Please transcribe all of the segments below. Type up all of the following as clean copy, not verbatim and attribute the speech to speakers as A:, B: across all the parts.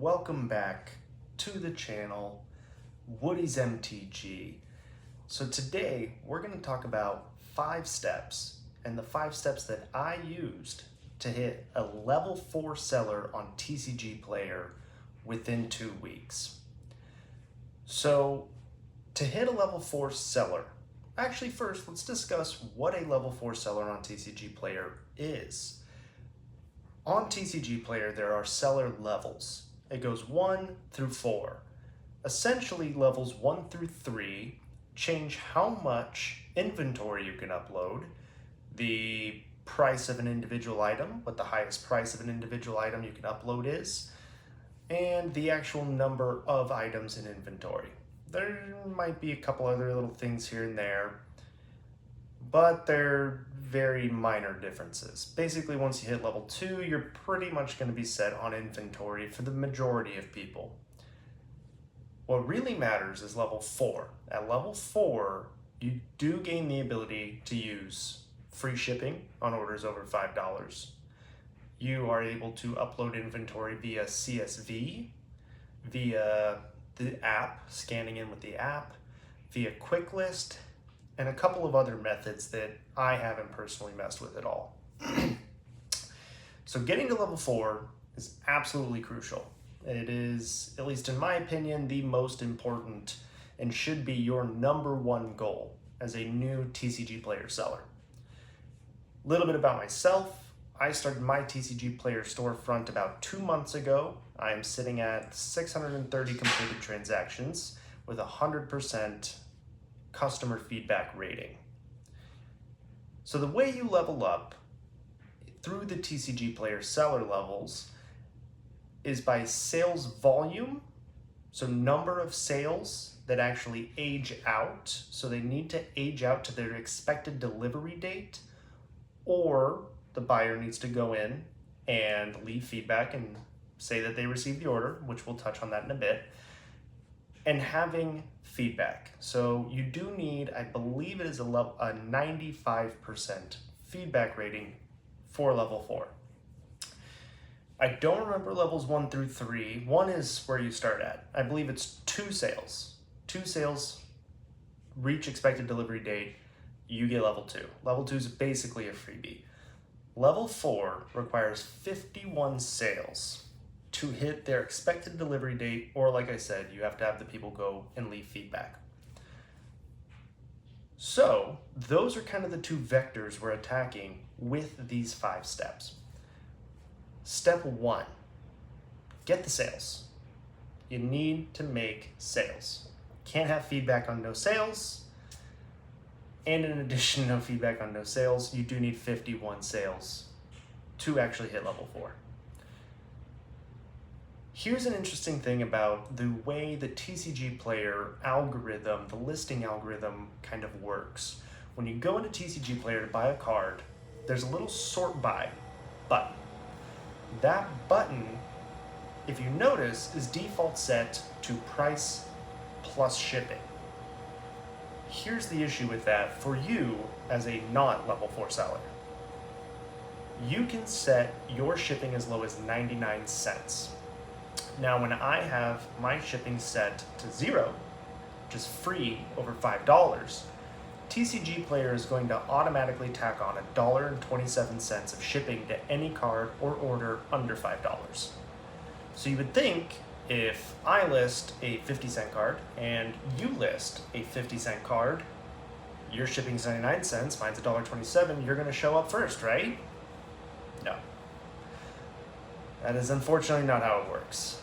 A: welcome back to the channel, Woody's MTG. So today we're going to talk about 5 steps and the 5 steps that I used to hit a level 4 seller on TCGPlayer within 2 weeks. So to hit a level 4 seller, actually first let's discuss what a level 4 seller on TCGPlayer is. On TCGPlayer there are seller levels. It goes 1 through 4. Essentially levels 1 through 3 change how much inventory you can upload, the price of an individual item, what the highest price of an individual item you can upload is, and the actual number of items in inventory. There might be a couple other little things here and there, but they're very minor differences. Basically, once you hit level 2, you're pretty much going to be set on inventory for the majority of people. What really matters is level 4. At level 4, you do gain the ability to use free shipping on orders over $5. You are able to upload inventory via CSV, via the app, scanning in with the app, via quick list, and a couple of other methods that I haven't personally messed with at all. So getting to level 4 is absolutely crucial. It is, at least in my opinion, the most important and should be your #1 goal as a new TCGPlayer seller. A little bit about myself. I started my TCGPlayer storefront about 2 months ago. I am sitting at 630 completed transactions with 100% customer feedback rating. So the way you level up through the TCGPlayer seller levels is by sales volume, so number of sales that actually age out, so they need to age out to their expected delivery date, or the buyer needs to go in and leave feedback and say that they received the order, which we'll touch on that in a bit, and having feedback. So you do need, I believe it is a 95% feedback rating for level 4. I don't remember levels 1 through 3. 1 is where you start at. I believe it's 2 sales. 2 sales reach expected delivery date, you get level 2. Level 2 is basically a freebie. Level 4 requires 51 sales to hit their expected delivery date, or like I said, you have to have the people go and leave feedback. So those are kind of the 2 vectors we're attacking with these 5 steps. Step 1, get the sales. You need to make sales. Can't have feedback on no sales. And in addition, no feedback on no sales, you do need 51 sales to actually hit level 4. Here's an interesting thing about the way the TCGPlayer algorithm, the listing algorithm kind of works. When you go into TCGPlayer to buy a card, there's a little sort by button. That button, if you notice, is default set to price plus shipping. Here's the issue with that for you as a not level 4 seller. You can set your shipping as low as 99 cents. Now, when I have my shipping set to 0, which is free over $5, TCGPlayer is going to automatically tack on $1.27 of shipping to any card or order under $5. So you would think if I list a 50-cent card and you list a 50-cent card, your shipping's 99 cents, mine's $1.27, you're going to show up first, right? No. That is unfortunately not how it works.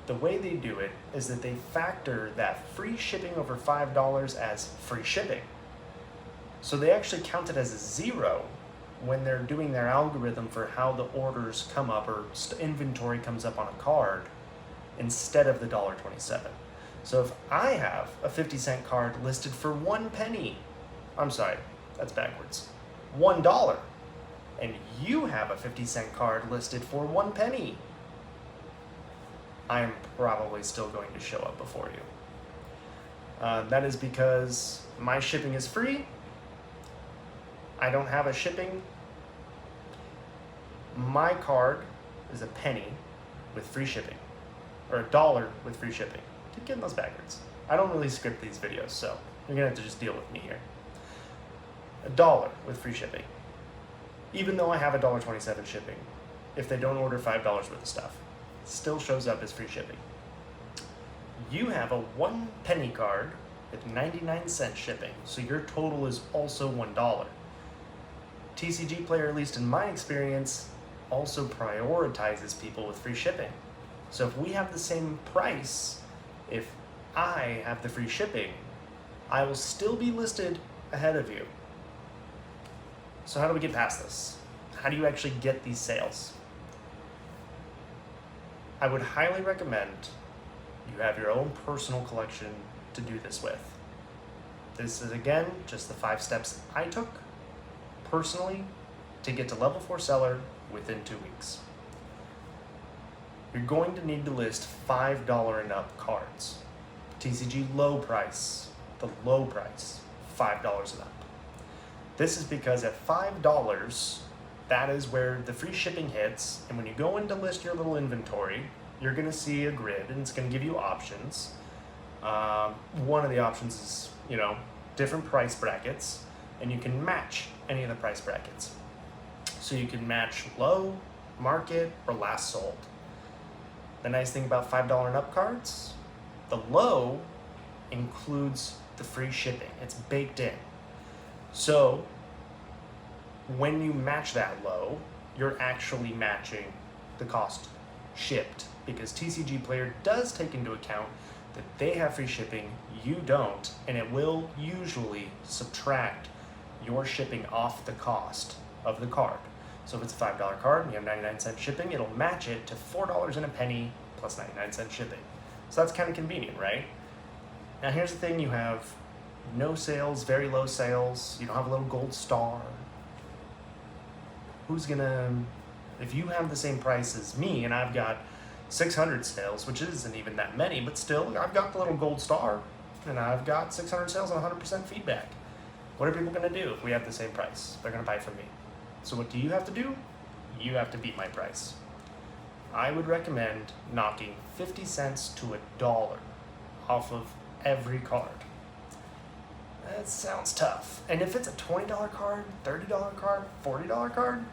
A: The way they do it is that they factor that free shipping over $5 as free shipping. So they actually count it as a 0 when they're doing their algorithm for how the orders come up or inventory comes up on a card instead of the $1.27. So if I have a 50-cent card listed for 1 penny, I'm sorry, that's backwards, $1, and you have a 50-cent card listed for 1 penny, I'm probably still going to show up before you. That is because my shipping is free. I don't have a shipping. My card is a penny with free shipping. or $1 with free shipping. Keep getting those backwards. I don't really script these videos, so you're gonna have to just deal with me here. $1 with free shipping. Even though I have $1.27 shipping, if they don't order $5 worth of stuff, still shows up as free shipping. You have a 1 penny card with 99 cents shipping, so your total is also $1. TCGPlayer, at least in my experience, also prioritizes people with free shipping. So if we have the same price, if I have the free shipping, I will still be listed ahead of you. So how do we get past this? How do you actually get these sales? I would highly recommend you have your own personal collection to do this with. This is, again, just the 5 steps I took personally to get to level 4 seller within 2 weeks. You're going to need to list $5 and up cards. TCG low price, the low price, $5 and up. This is because at $5, that is where the free shipping hits, and when you go in to list your little inventory, you're gonna see a grid and it's gonna give you options. One of the options is, different price brackets, and you can match any of the price brackets. So you can match low, market, or last sold. The nice thing about $5 and up cards, the low includes the free shipping. It's baked in. So when you match that low, you're actually matching the cost shipped, because TCGPlayer does take into account that they have free shipping, you don't, and it will usually subtract your shipping off the cost of the card. So if it's a $5 card and you have 99 cents shipping, it'll match it to $4 and a penny plus 99 cents shipping. So that's kind of convenient, right? Now here's the thing, you have no sales, very low sales, you don't have a little gold star. If you have the same price as me and I've got 600 sales, which isn't even that many, but still, I've got the little gold star and I've got 600 sales and 100% feedback. What are people gonna do if we have the same price? They're gonna buy from me. So what do you have to do? You have to beat my price. I would recommend knocking 50 cents to $1 off of every card. That sounds tough. And if it's a $20 card, $30 card, $40 card,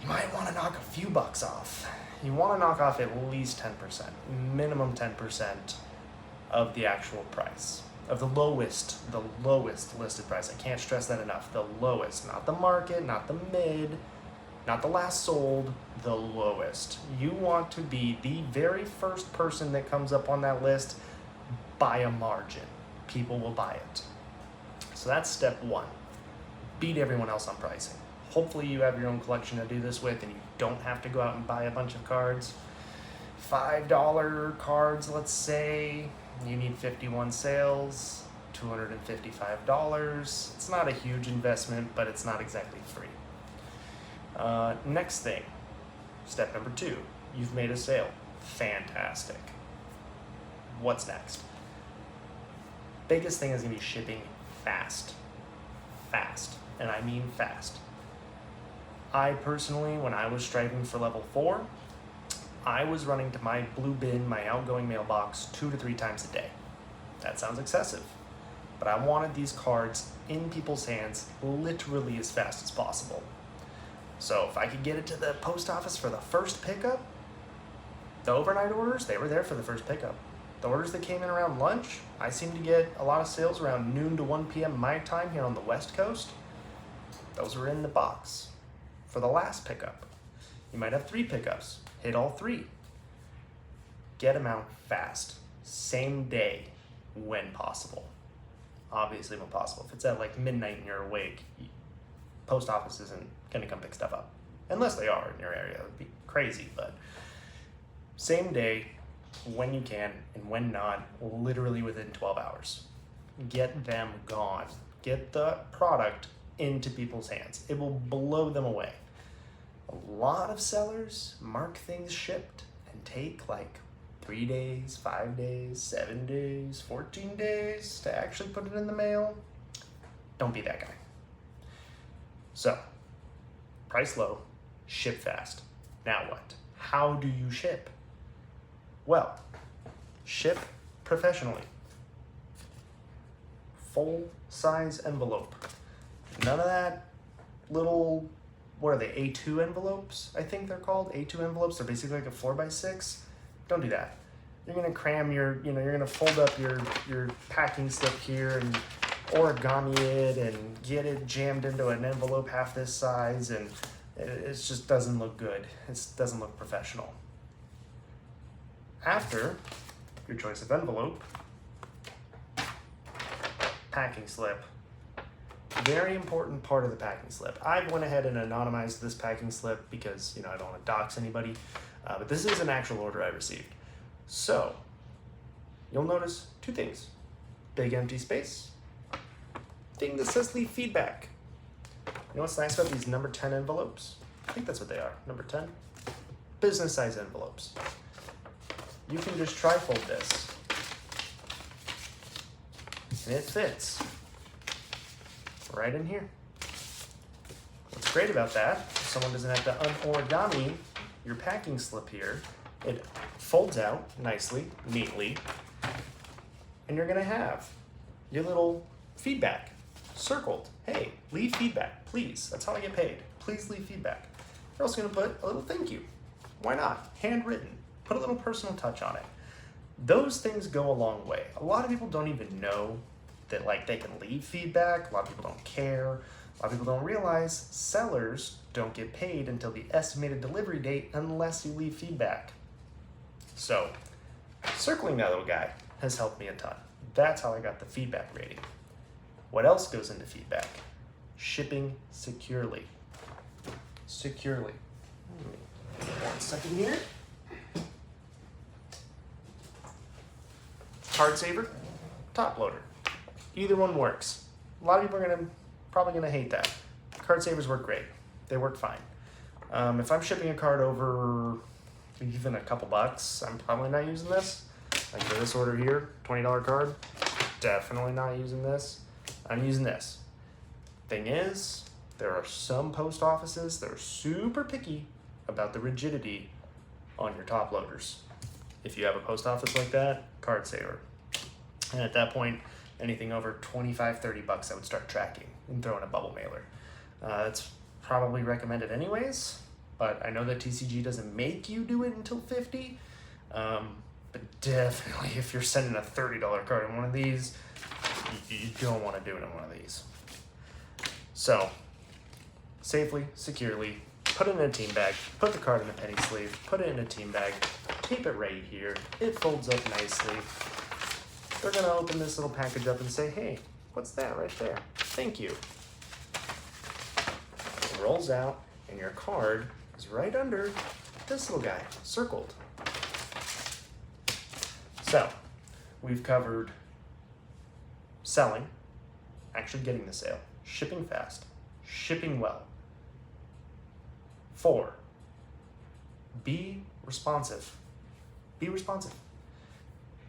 A: you might want to knock a few bucks off. You want to knock off at least 10%, minimum 10% of the actual price, of the lowest listed price. I can't stress that enough. The lowest, not the market, not the mid, not the last sold, the lowest. You want to be the very first person that comes up on that list by a margin. People will buy it. So that's step 1. Beat everyone else on pricing. Hopefully you have your own collection to do this with and you don't have to go out and buy a bunch of cards. $5 cards, let's say, you need 51 sales, $255. It's not a huge investment, but it's not exactly free. Next thing, step number 2, you've made a sale. Fantastic. What's next? Biggest thing is gonna be shipping fast. Fast, and I mean fast. I personally, when I was striving for level 4, I was running to my blue bin, my outgoing mailbox, 2 to 3 times a day. That sounds excessive, but I wanted these cards in people's hands literally as fast as possible. So if I could get it to the post office for the first pickup, the overnight orders, they were there for the first pickup. The orders that came in around lunch, I seem to get a lot of sales around noon to 1 p.m. my time here on the West Coast. Those were in the box for the last pickup. You might have 3 pickups. Hit all 3. Get them out fast. Same day when possible. Obviously when possible. If it's at like midnight and you're awake, post office isn't gonna come pick stuff up. Unless they are in your area. It would be crazy, but same day, when you can, and when not, literally within 12 hours. Get them gone. Get the product into people's hands. It will blow them away. A lot of sellers mark things shipped and take like 3 days, 5 days, 7 days, 14 days to actually put it in the mail. Don't be that guy. So, price low, ship fast. Now what? How do you ship? Well, ship professionally. Full size envelope. None of that little, what are they, A2 envelopes? I think they're called A2 envelopes. They're basically like a 4x6. Don't do that. You're gonna cram you're gonna fold up your packing slip here and origami it and get it jammed into an envelope half this size, and it just doesn't look good. It doesn't look professional. After your choice of envelope, packing slip. Very important part of the packing slip. I went ahead and anonymized this packing slip because I don't want to dox anybody, but this is an actual order I received. So you'll notice two things: big empty space, thing that says leave feedback. You know what's nice about these number 10 envelopes? I think that's what they are, number 10. Business size envelopes. You can just tri-fold this, and it fits right in here. What's great about that, someone doesn't have to unorigami your packing slip here. It folds out nicely, neatly, and you're gonna have your little feedback circled. Hey, leave feedback, please. That's how I get paid. Please leave feedback. You're also gonna put a little thank you. Why not? Handwritten. Put a little personal touch on it. Those things go a long way. A lot of people don't even know that they can leave feedback. A lot of people don't care. A lot of people don't realize sellers don't get paid until the estimated delivery date unless you leave feedback. So circling that little guy has helped me a ton. That's how I got the feedback rating. What else goes into feedback? Shipping securely. Securely. 1 second here. Card saver, top loader. Either one works. A lot of people are probably gonna hate that. Card savers work great. They work fine. If I'm shipping a card over even a couple bucks, I'm probably not using this. Like for this order here, $20 card, definitely not using this. I'm using this. Thing is, there are some post offices that are super picky about the rigidity on your top loaders. If you have a post office like that, card saver. And at that point, anything over 25, 30 bucks, I would start tracking and throw in a bubble mailer. That's probably recommended anyways, but I know that TCG doesn't make you do it until 50. But definitely if you're sending a $30 card in one of these, you don't want to do it in one of these. So safely, securely, put it in a team bag, put the card in a penny sleeve, put it in a team bag, tape it right here. It folds up nicely. They're gonna open this little package up and say, hey, what's that right there? Thank you. It rolls out and your card is right under this little guy, circled. So, we've covered selling, actually getting the sale, shipping fast, shipping well. 4, be responsive. Be responsive.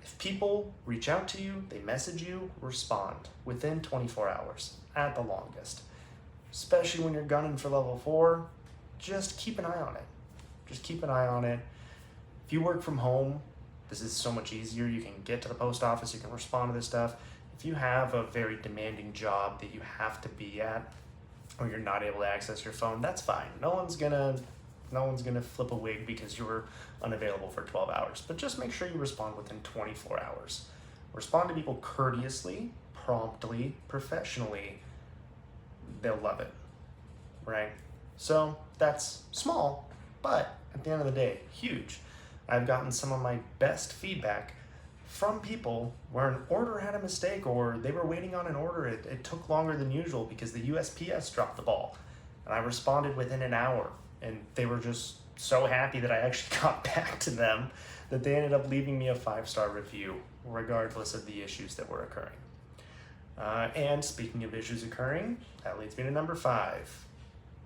A: If people reach out to you, they message you, respond within 24 hours at the longest. Especially when you're gunning for level 4, just keep an eye on it. Just keep an eye on it. If you work from home, this is so much easier. You can get to the post office, you can respond to this stuff. If you have a very demanding job that you have to be at, or you're not able to access your phone, that's fine. No one's gonna flip a wig because you were unavailable for 12 hours. But just make sure you respond within 24 hours. Respond to people courteously, promptly, professionally. They'll love it, right? So that's small, but at the end of the day, huge. I've gotten some of my best feedback from people where an order had a mistake or they were waiting on an order. It took longer than usual because the USPS dropped the ball. And I responded within an hour. And they were just so happy that I actually got back to them that they ended up leaving me a 5-star review regardless of the issues that were occurring. And speaking of issues occurring, that leads me to number 5,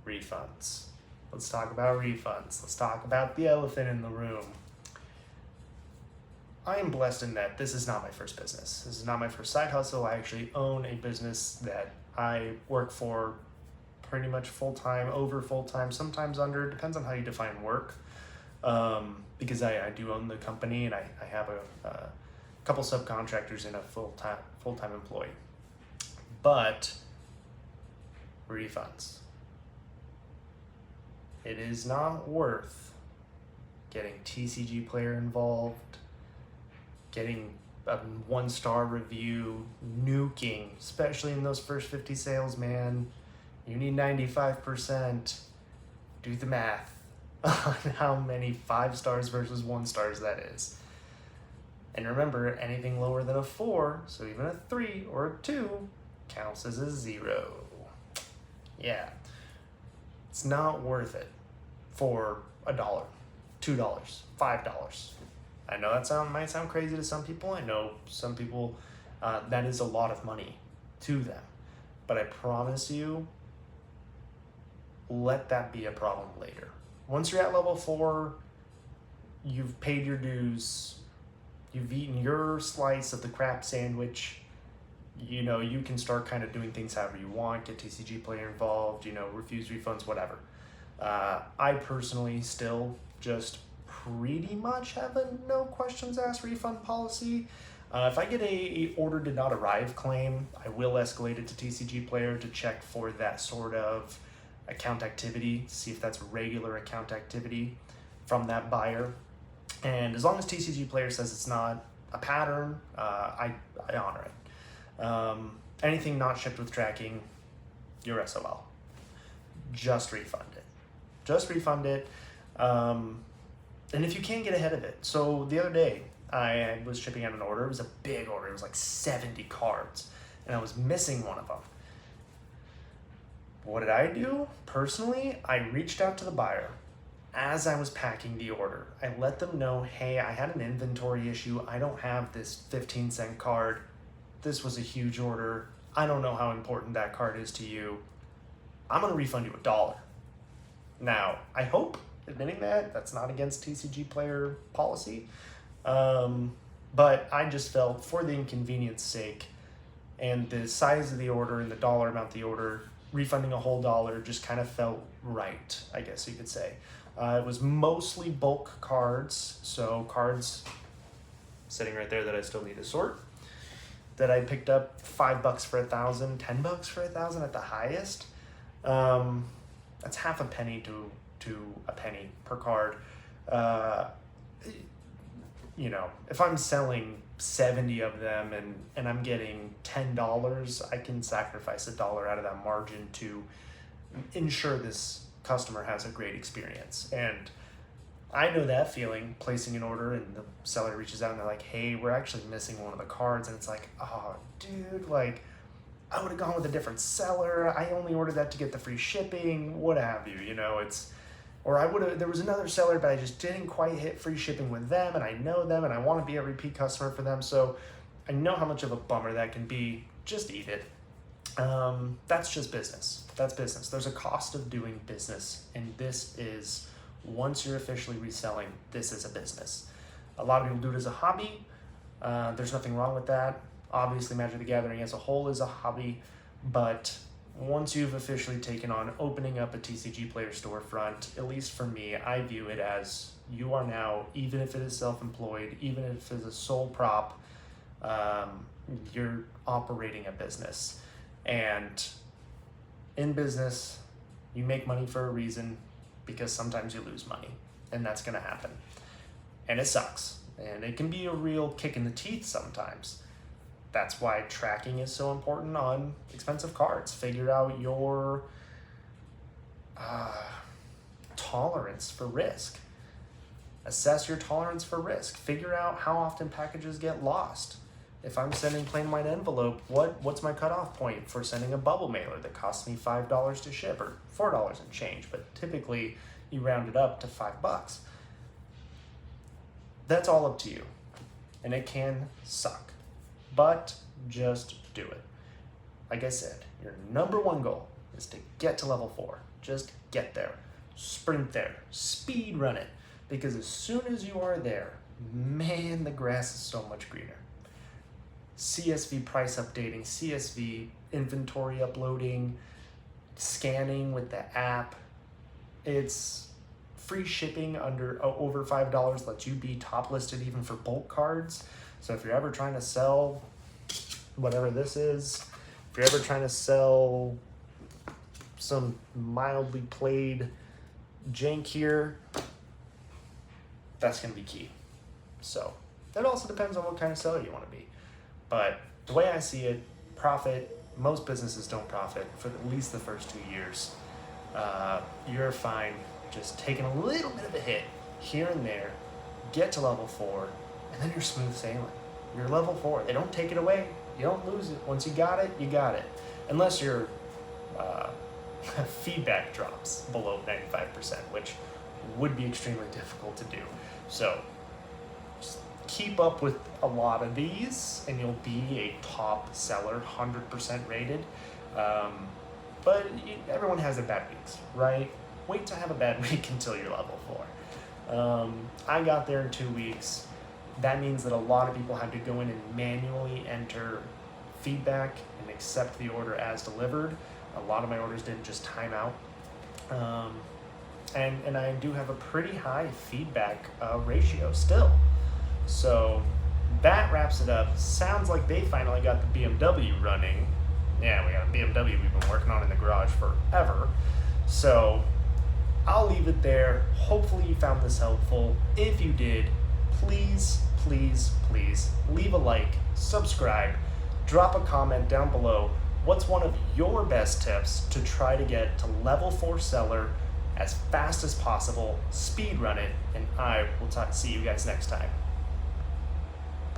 A: refunds. Let's talk about refunds. Let's talk about the elephant in the room. I am blessed in that this is not my first business. This is not my first side hustle. I actually own a business that I work for pretty much full-time, over full-time, sometimes under, depends on how you define work. because I do own the company, and I have a couple subcontractors and a full-time employee. But refunds. It is not worth getting TCGPlayer involved, getting a 1-star review, nuking, especially in those first 50 sales, man. You need 95%. Do the math on how many 5 stars versus 1 stars that is. And remember, anything lower than a 4, so even a 3 or a 2, counts as a 0. Yeah. It's not worth it for $1, $2, $5. I know that might sound crazy to some people. I know some people, that is a lot of money to them. But I promise you, let that be a problem later. Once you're at level 4, you've paid your dues, you've eaten your slice of the crap sandwich, you can start kind of doing things however you want, get TCGPlayer involved, refuse refunds, whatever. I personally still just pretty much have a no questions asked refund policy. If I get a order did not arrive claim, I will escalate it to TCGPlayer to check for that sort of account activity, see if that's regular account activity from that buyer. And as long as TCGPlayer says it's not a pattern, I honor it. Anything not shipped with tracking, you're SOL. Just refund it. Just refund it. And if you can, get ahead of it. So the other day, I was shipping out an order. It was a big order. It was like 70 cards. And I was missing one of them. What did I do? Personally, I reached out to the buyer as I was packing the order. I let them know, hey, I had an inventory issue. I don't have this 15-cent card. This was a huge order. I don't know how important that card is to you. I'm going to refund you $1. Now, I hope, admitting that's not against TCGPlayer policy. But I just felt, for the inconvenience sake and the size of the order and the dollar amount of the order, refunding a whole $1 just kind of felt right, I guess you could say. It was mostly bulk cards, so cards sitting right there that I still need to sort, that I picked up $5 for 1,000, $10 for 1,000 at the highest. That's half a penny to a penny per card. If I'm selling 70 of them and I'm getting $10, I can sacrifice $1 out of that margin to ensure this customer has a great experience. And I know that feeling, placing an order and the seller reaches out and they're like, hey, we're actually missing one of the cards. And it's like, oh, dude, I would have gone with a different seller. I only ordered that to get the free shipping, what have you, there was another seller, but I just didn't quite hit free shipping with them, and I know them, and I want to be a repeat customer for them, so I know how much of a bummer that can be. Just eat it. That's just business. That's business. There's a cost of doing business, and this is, once you're officially reselling, this is a business. A lot of people do it as a hobby. There's nothing wrong with that. Obviously, Magic the Gathering as a whole is a hobby, but once you've officially taken on opening up a TCGPlayer storefront, at least for me, I view it as you are now, even if it is self-employed, even if it's a sole prop, you're operating a business. And in business, you make money for a reason, because sometimes you lose money, and that's going to happen. And it sucks, and it can be a real kick in the teeth sometimes. That's why tracking is so important on expensive cards. Figure out your tolerance for risk. Assess your tolerance for risk. Figure out how often packages get lost. If I'm sending plain white envelope, what's my cutoff point for sending a bubble mailer that costs me $5 to ship, or $4 and change, but typically you round it up to $5. That's all up to you, and it can suck. But just do it. Like I said, your number one goal is to get to level 4. Just get there. Sprint there. Speed run it. Because as soon as you are there, man, the grass is so much greener. CSV price updating, CSV inventory uploading, scanning with the app. It's free shipping over $5 lets you be top listed even for bulk cards. So if you're ever trying to sell whatever this is, if you're ever trying to sell some mildly played jank here, that's going to be key. So it also depends on what kind of seller you want to be. But the way I see it, most businesses don't profit for at least the first 2 years. You're fine just taking a little bit of a hit here and there, get to level 4, and then you're smooth sailing. You're level 4. They don't take it away. You don't lose it. Once you got it, you got it. Unless your feedback drops below 95%, which would be extremely difficult to do. So just keep up with a lot of these and you'll be a top seller, 100% rated. But everyone has their bad weeks, right? Wait to have a bad week until you're level 4. I got there in 2 weeks. That means that a lot of people had to go in and manually enter feedback and accept the order as delivered. A lot of my orders didn't just time out. And I do have a pretty high feedback ratio still. So that wraps it up. Sounds like they finally got the BMW running. Yeah, we got a BMW we've been working on in the garage forever. So I'll leave it there. Hopefully you found this helpful. If you did, please, please, please leave a like, subscribe, drop a comment down below. What's one of your best tips to try to get to level 4 seller as fast as possible? Speed run it, and I will see you guys next time.